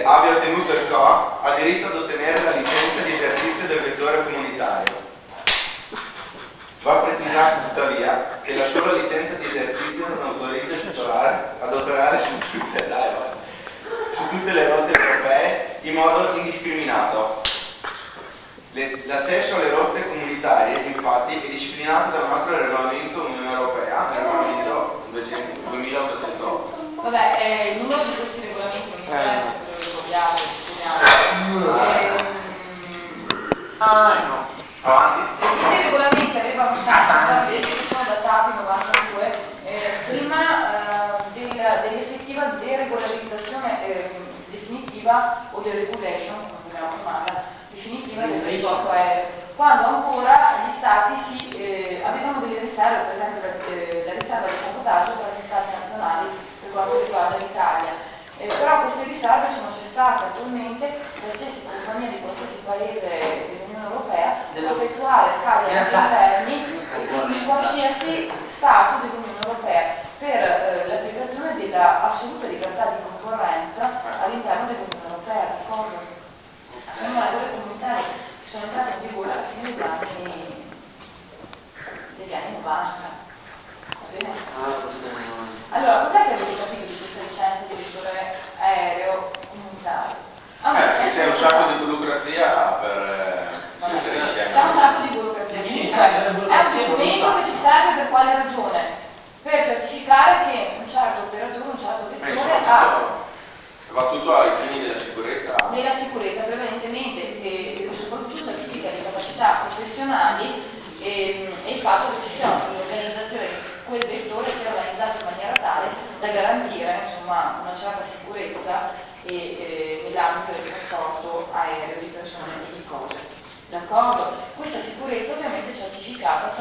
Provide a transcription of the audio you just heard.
abbia ottenuto il CO ha diritto ad ottenere la licenza di esercizio del vettore comunitario. Va precisato tuttavia che la sola licenza di esercizio non autorizza il titolare ad operare su tutte le rotte europee in modo indiscriminato. L'accesso alle rotte comunitarie, infatti, è disciplinato da un altro regolamento Unione Europea, il regolamento 2808. Vabbè, il numero di questi regolamenti non mi interessa, quello che ricordiamo, no. Avanti. Questi regolamenti avevano che sono datati 92 prima dell'effettiva deregolarizzazione definitiva o deregulation, come vogliamo chiamarla, definitiva del trasporto aereo, quando ancora gli stati avevano delle riserve, per esempio la riserva di cabotaggio tra gli stati nazionali per quanto riguarda l'Italia. Però queste riserve sono cessate attualmente. Qualsiasi compagnia di qualsiasi paese dell'Unione Europea può effettuare scali interni in qualsiasi Stato dell'Unione Europea per l'applicazione della assoluta libertà di concorrenza all'interno dell'Unione Europea. D'accordo? Sono regole comunitarie che sono entrate in vigore alla fine degli anni 90. Allora, cos'è che avete capito di questa licenza di vettore aereo comunitario? C'è un sacco di burocrazia per c'è un sacco di burocrazia. È un documento che ci serve per quale ragione? Per certificare che un certo operatore, un certo vettore va tutto ai fini della sicurezza. Nella sicurezza prevalentemente e soprattutto certifica le capacità professionali e il fatto che ci sia un'organizzazione di quel vettore sia organizzato in maniera tale da garantire insomma una certa sicurezza nell'ambito del trasporto aereo di persone e di cose. D'accordo? Questa sicurezza ovviamente è certificata